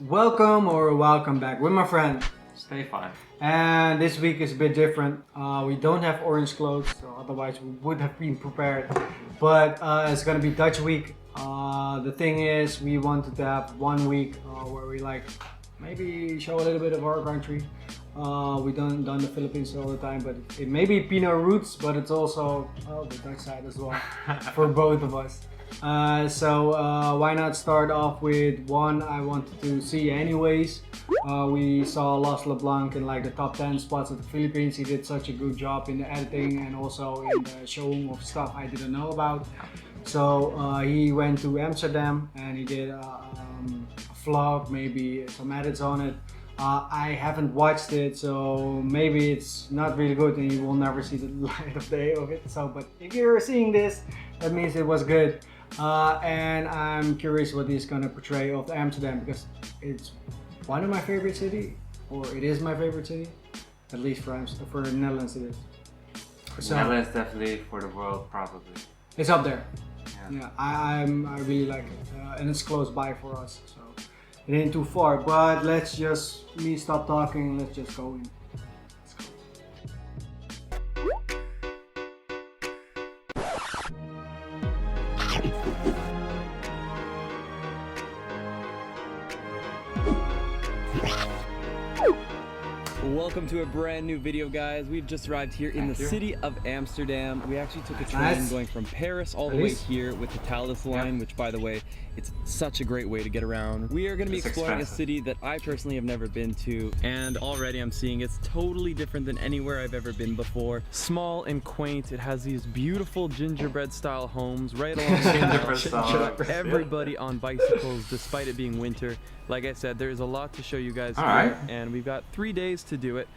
welcome back with my friend. Stay fine. And this week is a bit different. We don't have orange clothes, so otherwise we would have been prepared. But it's gonna be Dutch week. The thing is, we wanted to have 1 week where we maybe show a little bit of our country. We done the Philippines all the time, but it may be Pinoy roots, but it's also the Dutch side as well for both of us. So why not start off with one I wanted to see anyways. We saw Leblanc in the top 10 spots of the Philippines. He did such a good job in the editing and also in the showing of stuff I didn't know about. So he went to Amsterdam and he did a vlog, maybe some edits on it. I haven't watched it, so maybe it's not really good and you will never see the light of day of it. So, but if you're seeing this, that means it was good. And I'm curious what he's gonna portray of Amsterdam, because it's one of my favorite cities, or it is my favorite city, at least for the Netherlands it is. So, Netherlands definitely, for the world probably. It's up there. Yeah, I really like it, and it's close by for us, so it ain't too far. But let's just stop talking. Let's just go in. Welcome to a brand new video, guys. We've just arrived here in the city of Amsterdam. We actually took a train going from Paris all the way here with the Thalys line, which, by the way, it's such a great way to get around. We are going to be exploring a city that I personally have never been to, and already I'm seeing it's totally different than anywhere I've ever been before. Small and quaint. It has these beautiful gingerbread style homes right along the road. Everybody on bicycles, despite it being winter. Like I said, there's a lot to show you guys here, and we've got 3 days to do it.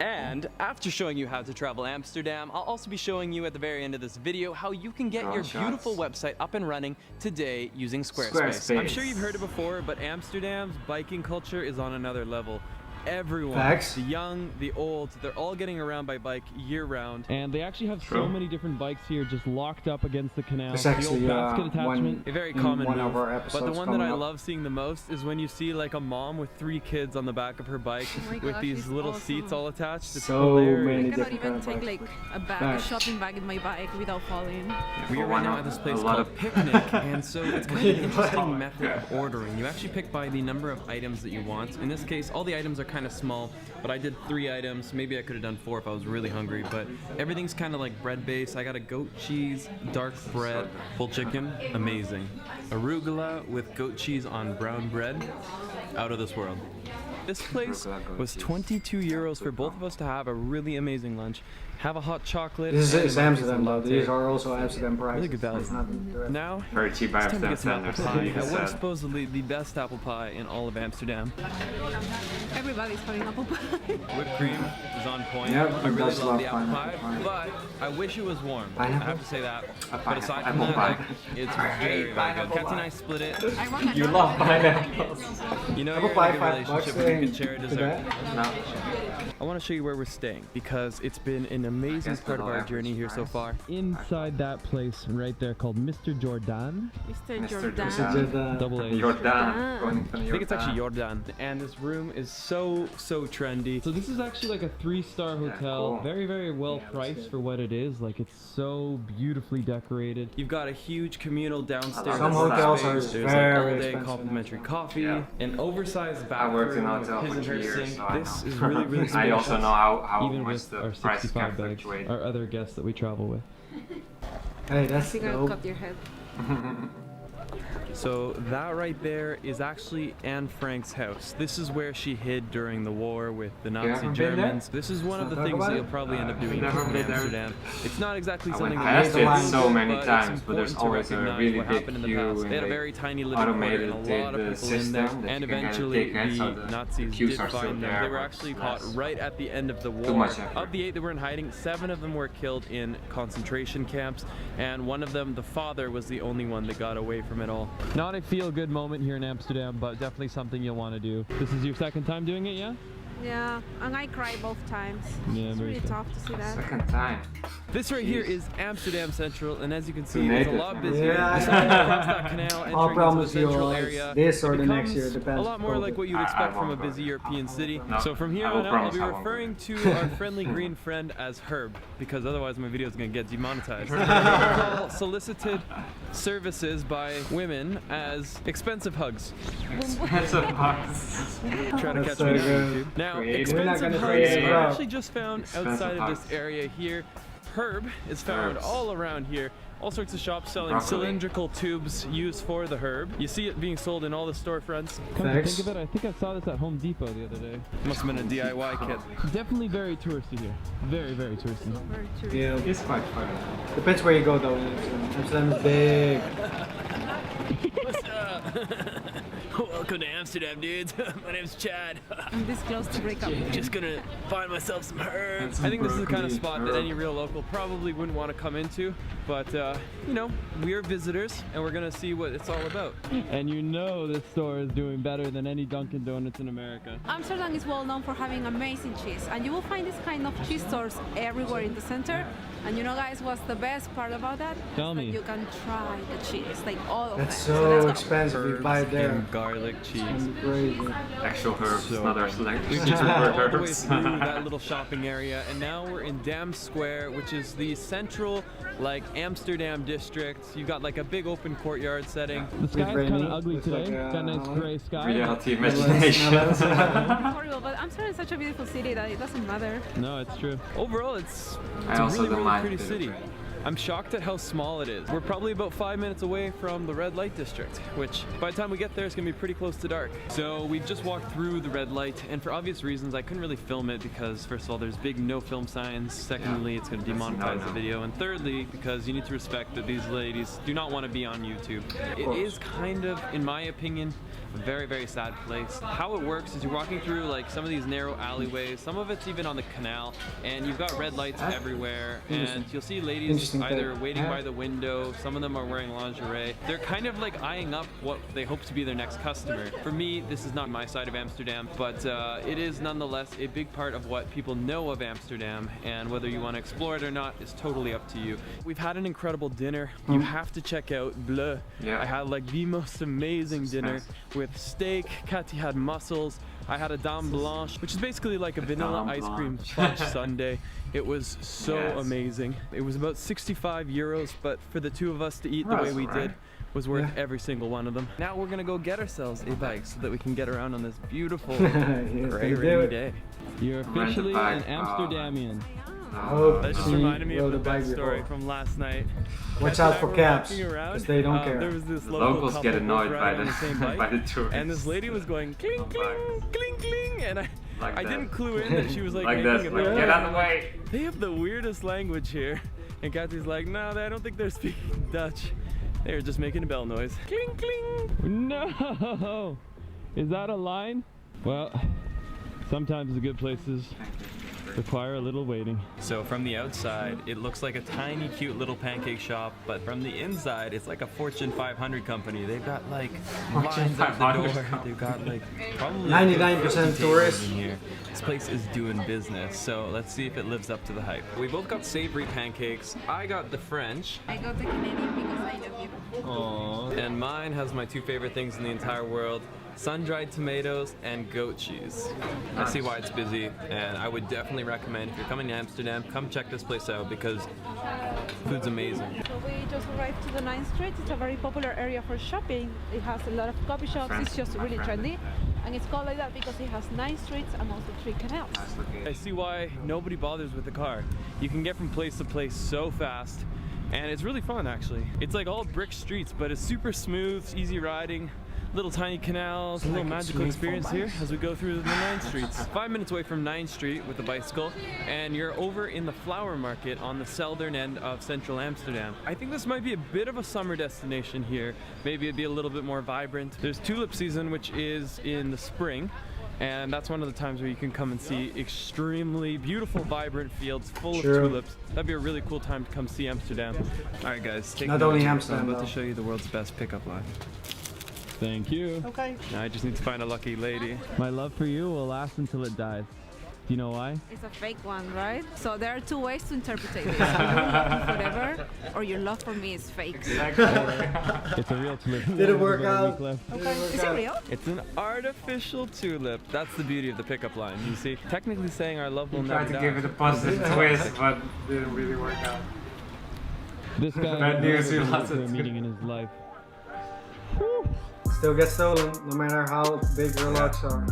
And after showing you how to travel Amsterdam, I'll also be showing you at the very end of this video how you can get your beautiful website up and running today using Squarespace. I'm sure you've heard it before, but Amsterdam's biking culture is on another level. Everyone, the young, the old, they're all getting around by bike year round, and they actually have so many different bikes here just locked up against the canal. It's actually the old basket attachment, a very common move. But the one that I love seeing the most is when you see a mom with 3 kids on the back of her bike with these little seats all attached. It's hilarious. I cannot even take a shopping bag in my bike without falling. We are right now at this place called Picnic, and so it's kind of an interesting method of ordering. You actually pick by the number of items that you want. In this case, all the items are kind of small, but I did 3 items. Maybe I could have done 4 if I was really hungry, but everything's kind of like bread based. I got a goat cheese, dark bread, full chicken, amazing. Arugula with goat cheese on brown bread, out of this world. This place was 22 euros for both of us to have a really amazing lunch. Have a hot chocolate. This is Amsterdam though. These are also Amsterdam prices. Really good value. Now, very cheap by Amsterdam standards. What is supposedly the best apple pie in all of Amsterdam? Everybody's having apple pie. Whipped cream is on point. Yep, I really love the apple pie, but I wish it was warm. I have to say that. But aside from that, it's very, very good. Kathy and I split it. You love pineapples. You know you're in a good relationship when you can share a dessert. I want to show you where we're staying because it's been an amazing part of our journey here so far. Inside that place right there called Mr. Jordan. Mr. Jordan. Double A. Jordan. I think it's actually Jordan. And this room is so trendy. So this is actually like a 3-star hotel. Very, very well priced for what it is. Like, it's so beautifully decorated. You've got a huge communal downstairs. Some hotels are very all-day complimentary coffee, an oversized bathroom with his and her sink. This is really special. I also know how even much with the our price 65 can bags, fluctuate. our other guests that we travel with. Hey, that's You're gonna cut your head. So that right there is actually Anne Frank's house. This is where she hid during the war with the Nazi Germans. This is one of the things that you'll probably end up doing in Amsterdam. It's not exactly something I that have it so many but times, but there's always a really big in the queue, past. They had a very tiny living quarter and a lot of people in there. And eventually the Nazis did find them. They were actually caught right at the end of the war. Of the 8 that were in hiding, 7 of them were killed in concentration camps, and one of them, the father, was the only one that got away from it all. Not a feel-good moment here in Amsterdam, but definitely something you'll want to do. This is your 2nd time doing it, yeah? Yeah, and I cry both times. Yeah, it's really tough to see that. Second time. This right here is Amsterdam Central, and as you can see, it's a native. lot busier. Yeah. It's across that canal, I'll entering into the promise you central area. this or It the next becomes year, depends. a lot more like what you'd expect from a won't go. busy European city. No, So from here I will on out, I'll promise be I won't go. referring to our friendly green friend as Herb, because otherwise my video is going to get demonetized. I'll call solicited services by women as expensive hugs. Expensive hugs. Try to That's catch so me on good. YouTube. Now, Creative. We're not expensive gonna hugs create it. are actually just found Expensive outside of hugs. this area here. Herb is found Herbs. all around here. All sorts of shops selling Broccoli. cylindrical tubes used for the herb. You see it being sold in all the storefronts. Come to Thanks. think of it, I think I saw this at Home Depot the other day. Must have been a DIY kit. Definitely very touristy here. Very, very touristy. Very true. Yeah. It's quite fun. Depends where you go though. Amsterdam is big. What's up? Welcome to Amsterdam, dudes. My name's Chad. I'm this close to break up. Just gonna find myself some herbs. Some I think this is the kind of broccoli, spot that herb. any real local probably wouldn't want to come into, but you know, we are visitors and we're gonna see what it's all about. And you know this store is doing better than any Dunkin' Donuts in America. Amsterdam is well known for having amazing cheese, and you will find this kind of cheese stores everywhere in the center. And you know, guys, what's the best part about that? Tell Is that me. you can try the cheese, like all of That's them. so let's go. expensive. You buy it there. and garlic cheese. It's crazy. Actual herbs, So- not our selection. We've just walked all the way herbs. through that little shopping area, and now we're in Dam Square, which is the central, like, Amsterdam district. You've got like a big open courtyard setting. The sky's rainy. kind of ugly Looks today. like, Got a nice gray sky. Reality Now let's- imagination. now let's- It's horrible, but Amsterdam is such a beautiful city that it doesn't matter. No, it's true. Overall, it's I a also really, don't really mind pretty a bit of city. rain. I'm shocked at how small it is. We're probably about 5 minutes away from the red light district, which by the time we get there, it's gonna be pretty close to dark. So we've just walked through the red light, and for obvious reasons, I couldn't really film it because first of all, there's big no film signs. Secondly, it's gonna demonetize the video. And thirdly, because you need to respect that these ladies do not want to be on YouTube. It is kind of, in my opinion, a very, very sad place. How it works is you're walking through like some of these narrow alleyways, some of it's even on the canal, and you've got red lights everywhere, and you'll see ladies Interesting either thing. waiting by the window, some of them are wearing lingerie. They're kind of like eyeing up what they hope to be their next customer. For me, this is not my side of Amsterdam, but it is nonetheless a big part of what people know of Amsterdam, and whether you want to explore it or not is totally up to you. We've had an incredible dinner. You have to check out Bleu. Yeah. I had like the most amazing dinner nice. with steak. Kathy had mussels. I had a dame blanche, which is basically like a vanilla dame ice cream blanche. fudge sundae. It was so Yes. amazing. It was about 65 euros, but for the two of us to eat the That's way we alright. did was worth Yeah. every single one of them. Now we're gonna go get ourselves a bike so that we can get around on this beautiful Yes, gray we do rainy it. day. You're Rent a officially bike. an Amsterdamian. Oh, That just see, reminded me of rode the a bike best story before. from last night. Watch Kathy and out I for were cabs, walking around, 'cause they don't care. There was this The local locals couple get both annoyed by riding on the, the same bike, by the tourists. and this lady was going cling cling cling cling, and I Like that. didn't clue in that she was like, Like making that, a like, noise. get out of the way! They have the weirdest language here, and Kathy's like, no, I don't think they're speaking Dutch. They're just making a bell noise. Cling cling. No, is that a line? Well, sometimes the good places require a little waiting. So from the outside, it looks like a tiny, cute little pancake shop, but from the inside, it's like a Fortune 500 company. They've got like lines out the 500 door. company. They've got like probably 99% tourists. in here. This place is doing business, so let's see if it lives up to the hype. We both got savory pancakes. I got the French, I got the Canadian because I love you. and mine has my two favorite things in the entire world: sun-dried tomatoes and goat cheese. I see why it's busy, and I would definitely recommend if you're coming to Amsterdam, come check this place out because food's amazing. So we just arrived to the 9th Street. It's a very popular area for shopping. It has a lot of coffee shops. It's just really trendy. And it's called like that because it has 9 streets and also 3 canals. I see why nobody bothers with the car. You can get from place to place so fast, and it's really fun actually. It's like all brick streets, but it's super smooth, easy riding. Little tiny canals, a little magical experience here as we go through the 9 streets. 5 minutes away from 9th Street with a bicycle, and you're over in the flower market on the southern end of central Amsterdam. I think this might be a bit of a summer destination here. Maybe it'd be a little bit more vibrant. There's tulip season, which is in the spring, and that's one of the times where you can come and see extremely beautiful, vibrant fields full of True. tulips. That'd be a really cool time to come see Amsterdam. All right, guys, take Not note. only Amsterdam, I'm about though. to show you the world's best pickup line. Thank you. Okay. Now I just need to find a lucky lady. My love for you will last until it dies. Do you know why? It's a fake one, right? So there are two ways to interpret this. Either you love me forever, or your love for me is fake. Exactly. It's a real tulip. Did it work out? Okay. Is it real? It's an artificial tulip. That's the beauty of the pickup line, you see. Technically saying our love will Tried never to die. give it a positive twist, but didn't really work out. This guy Bad news, he has lost never it. been to a meeting in his life. Still get stolen, no matter how big your logs are.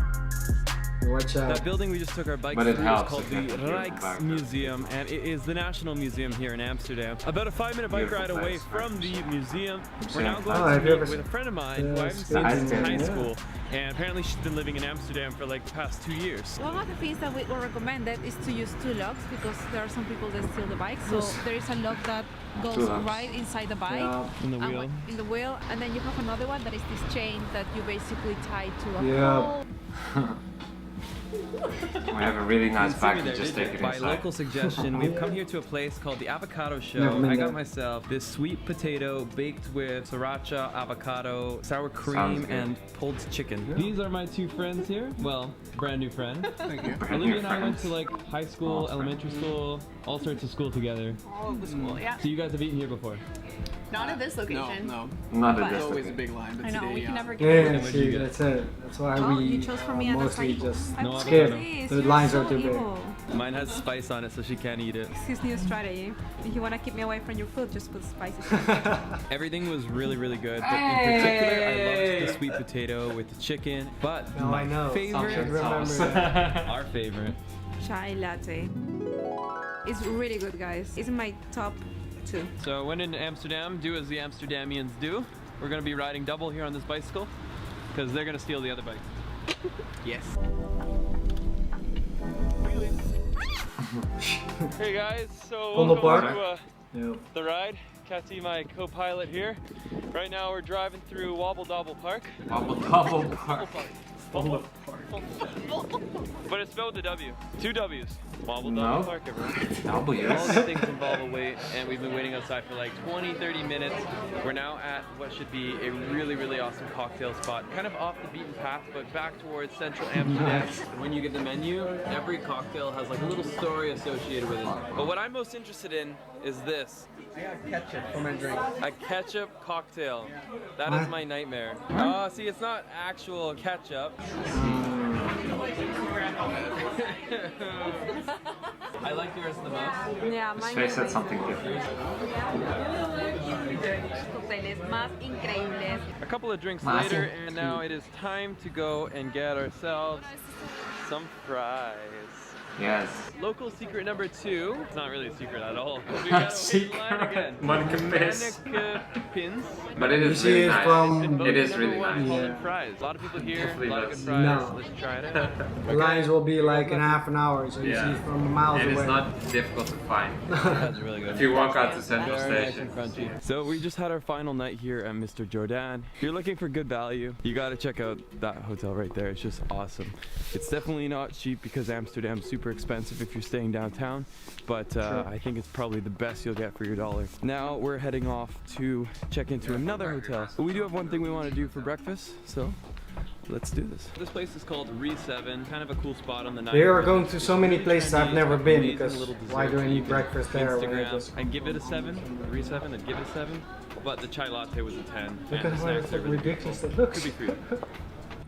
Watch out. That building we just took our bike But through it is helps called if the you have to give it back. Rijksmuseum, and it is the national museum here in Amsterdam. About a 5-minute bike Beautiful ride away place, from the museum. We're Yeah. now going Oh, to have you meet ever with a friend of mine who I haven't Yeah, seen since high yeah. school, and apparently she's been living in Amsterdam for like the past 2 years. One of the things that we were recommended is to use two locks because there are some people that steal the bike. So there is a lock that goes Two locks. right inside the bike. Yeah. In the and wheel. in the wheel, and then you have another one that is this chain that you basically tie to a Yeah. pole. We have a really nice See bike me and there, just did take you? it By inside. local suggestion, we've come here to a place called the Avocado Never Show. been I got there. myself this sweet potato baked with sriracha, avocado, sour Sounds cream, good. and pulled chicken. These are my two friends here. Well, brand new friend. Brand new Olivia and I went friends. to like high school, Oh, elementary school, all sorts of school together. All of the school, yeah. So you guys have eaten here before? Not at this No, location. no. Not But- at There's this always a location. big line, but I know, today, we can yeah. never get Yeah, What'd you see, get? that's it. That's why Oh, we you chose for me and that's mostly why- just No skip. avocado. The lines are too big. Mine has spice on it, so she can't eat it. It's his new strategy. If you want to keep me away from your food, just put spices. Everything was really, really good. But in particular, I loved the sweet potato with the chicken. But Now my I know. favorite, Should remember that. our favorite. Chai latte. It's really good, guys. It's in my top 2. So when in Amsterdam, do as the Amsterdamians do. We're gonna be riding double here on this bicycle because they're gonna steal the other bike. Yes. Hey guys, so On the welcome park. to Yeah. the ride. Cathy, my co-pilot here. Right now we're driving through Wobble Dobble Park. Double park. But it's spelled with a W. 2 W's. Wobble No. Dobble Park, everyone. All W's. these things involve a wait, and we've been waiting outside for like 20-30 minutes. We're now at what should be a really, really awesome cocktail spot. Kind of off the beaten path, but back towards central Amsterdam. When you get the menu, every cocktail has like a little story associated with it. But what I'm most interested in is this. I got ketchup for my drink. A ketchup cocktail. That is my nightmare. Oh, see, it's not actual ketchup. I like yours the most. Yeah, His mine face is said something different. cócteles más increíbles. A couple of drinks Massive. later, and now it is time to go and get ourselves some fries. Yes. Local secret number 2. It's not really a secret at all. We gotta wait in line again. Monica piss. Monica pins. But it is You see really it's nice. from- It is Number really one nice. Holland Yeah. fries. A lot of people here, a Definitely lot of good does. fries. No. Let's try it. The lines will be like in half an hour, so you Yeah. see from miles It away. is not difficult to find. That's really good. If you walk out to Central Very nice Station. and crunchy. So we just had our final night here at Mr. Jordan. If you're looking for good value, you gotta check out that hotel right there. It's just awesome. It's definitely not cheap because Amsterdam's super expensive if you're staying downtown, but I think it's probably the best you'll get for your dollar. Now we're heading off to check into another hotel. But we do have one thing we want to do for breakfast, so let's do this. This place is called Re7, kind of a cool spot on the night. We are going to so many places I've never been because why do I need Instagram, breakfast there when I Instagram. just I'd give it a 7, Re7, I'd give it a 7. But the chai latte was a 10. look and at the how snacks are really ridiculous cool. it looks. Could be free.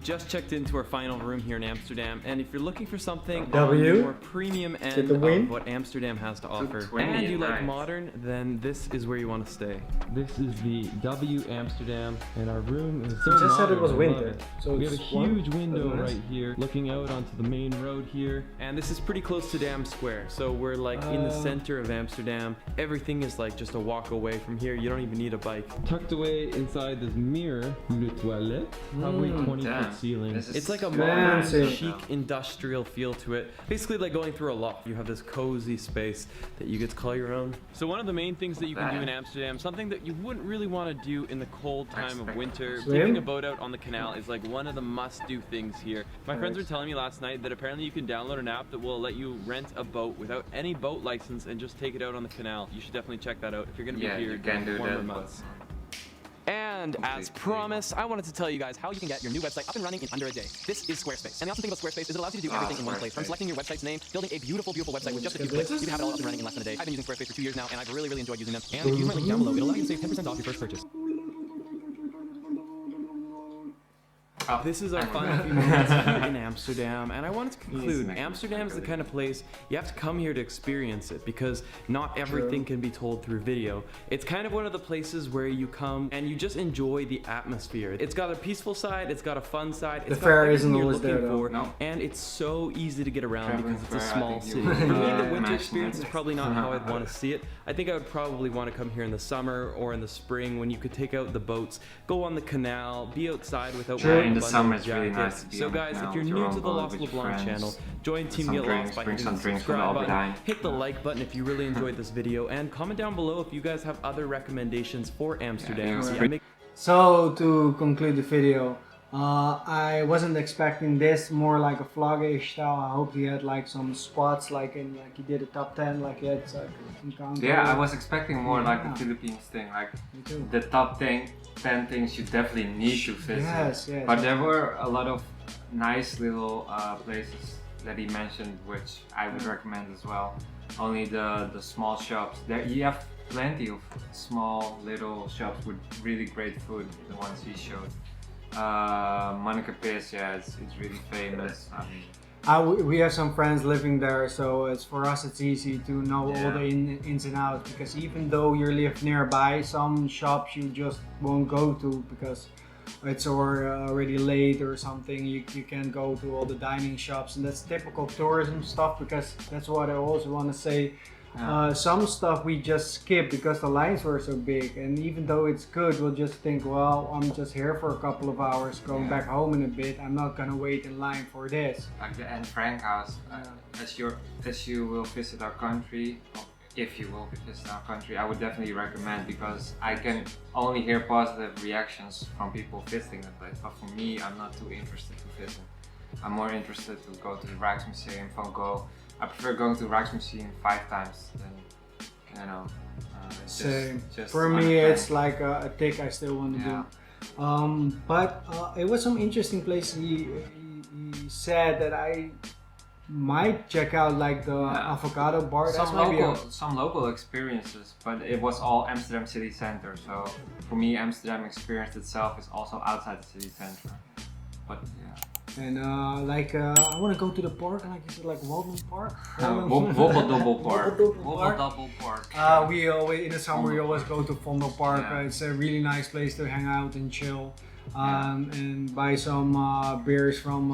Just checked into our final room here in Amsterdam, and if you're looking for something on W? the more premium end the win? of what Amsterdam has to offer, 220 and you like nights. modern, then this is where you want to stay. This is the W Amsterdam, and our room is so You just said it modern, was I love winter, it. so We have a it's warm? huge window That's nice. right here, looking out onto the main road here, and this is pretty close to Dam Square, so we're like in the center of Amsterdam. Everything is like just a walk away from here. You don't even need a bike. Tucked away inside this mirror, le toilette, probably 20-foot Damn. ceiling. This is It's like a fancy. modern, chic, industrial feel to it. Basically like going through a loft. You have this cozy space that you get to call your own. So one of the main things that you can do in Amsterdam, something that you wouldn't really want to do in the cold time of winter, Swim? taking a boat out on the canal is like one of the must-do things here. My friends were telling me last night that apparently you can download an app that will let you rent a boat without any boat license and just take it out on the canal. You should definitely check that out if you're going to be Yeah, here you can during do warmer that. months. And as promised, I wanted to tell you guys how you can get your new website up and running in under a day. This is Squarespace. And the awesome thing about Squarespace is it allows you to do everything in one place. From selecting your website's name, building a beautiful, beautiful website with just a few clicks, you can have it all up and running in less than a day. I've been using Squarespace for 2 years now, and I've really, really enjoyed using them. And if you use my link down below, it'll allow you to save 10% off your first purchase. This is our final few moments here in Amsterdam, and I wanted to conclude, Amsterdam is the kind of place you have to come here to experience it, because not everything can be told through video. It's kind of one of the places where you come and you just enjoy the atmosphere. It's got a peaceful side, it's got a fun side, it's the fair isn't you're always looking there, for, no. and it's so easy to get around because it's a small city. For For me, the winter experience is probably not how I'd want to see it. I think I would probably want to come here in the summer or in the spring when you could take out the boats, go on the canal, be outside without wearing a bundle of jackets. So guys, if you're new to the Lost Leblanc channel, join Team Get Lost by hitting the subscribe button, hit the like button if you really enjoyed this video, and comment down below if you guys have other recommendations for Amsterdam. So to conclude the video, I wasn't expecting this, more like a vlog-ish style. I hope he had like some spots, like he did a top 10, like he had encounter. Yeah, I was expecting more like the Philippines thing, like the top 10 things you definitely need to visit. Yes, yes. But there were a lot of nice little places that he mentioned, which I would recommend as well. Only the small shops. There you have plenty of small little shops with really great food. The ones he showed. Monica Piss, yeah, it's really famous. I mean, we have some friends living there, so it's for us it's easy to know all the ins and outs, because even though you live nearby, some shops you just won't go to because it's already late or something. You can't go to all the dining shops, and that's typical tourism stuff, because that's what I also want to say. Some stuff we just skip because the lines were so big, and even though it's good, we'll just think, well, I'm just here for a couple of hours, going back home in a bit. I'm not gonna wait in line for this. Like the Anne Frank house, as you will visit our country, if you will visit our country, I would definitely recommend, because I can only hear positive reactions from people visiting the place. But for me, I'm not too interested to visit. I'm more interested to go to the Rijksmuseum, Van Gogh. I prefer going to Rijksmuseum 5 times than, you know, same. Just for me, it's like a tick I still want to do. But it was some interesting place. He said that I might check out like the avocado bar. Some local experiences, but it was all Amsterdam city center. So for me, Amsterdam experience itself is also outside the city center. But yeah. And I want to go to the park, and like you said, like Waldman Park. Wobbeldobble Park. Wobbeldobble Park. We always in the summer we always go to Vondel Park. It's a really nice place to hang out and chill, and buy some beers from.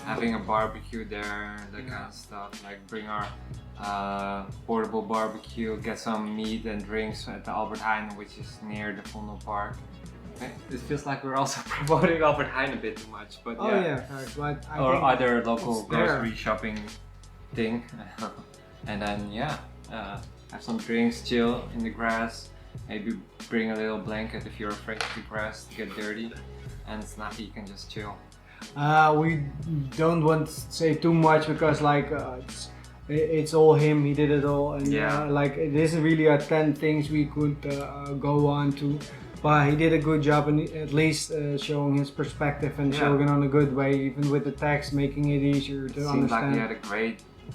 Having a barbecue there, that kind of stuff. Like bring our portable barbecue, get some meat and drinks at the Albert Heijn, which is near the Vondel Park. It feels like we're also promoting Albert Heijn a bit too much, but but or other local grocery shopping thing. And then have some drinks, chill in the grass, maybe bring a little blanket if you're afraid of the grass to get dirty, and it's not, you can just chill. We don't want to say too much, because like it's all him, he did it all, and like it isn't really a 10 things we could go on to. But he did a good job, in at least showing his perspective and showing it on a good way, even with the text, making it easier to understand. Seemed like he had a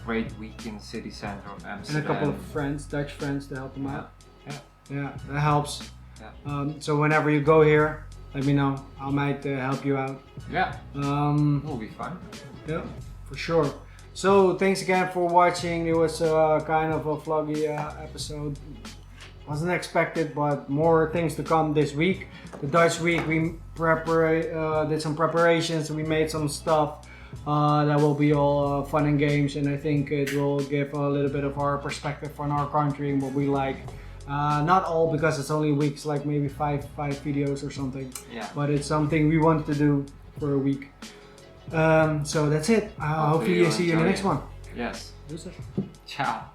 great week in the city center of Amsterdam. And a couple of friends, Dutch friends, to help him out. Yeah, that helps. So whenever you go here, let me know. I might help you out. Yeah, it'll be fun. Yeah, for sure. So thanks again for watching. It was kind of a vloggy episode. Wasn't expected, but more things to come this week. The Dutch week, we did some preparations. We made some stuff that will be all fun and games, and I think it will give a little bit of our perspective on our country and what we like. Not all, because it's only weeks, like maybe five videos or something. Yeah. But it's something we want to do for a week. So that's it. Hopefully you see you in the next one. Yes. Deuces. Ciao.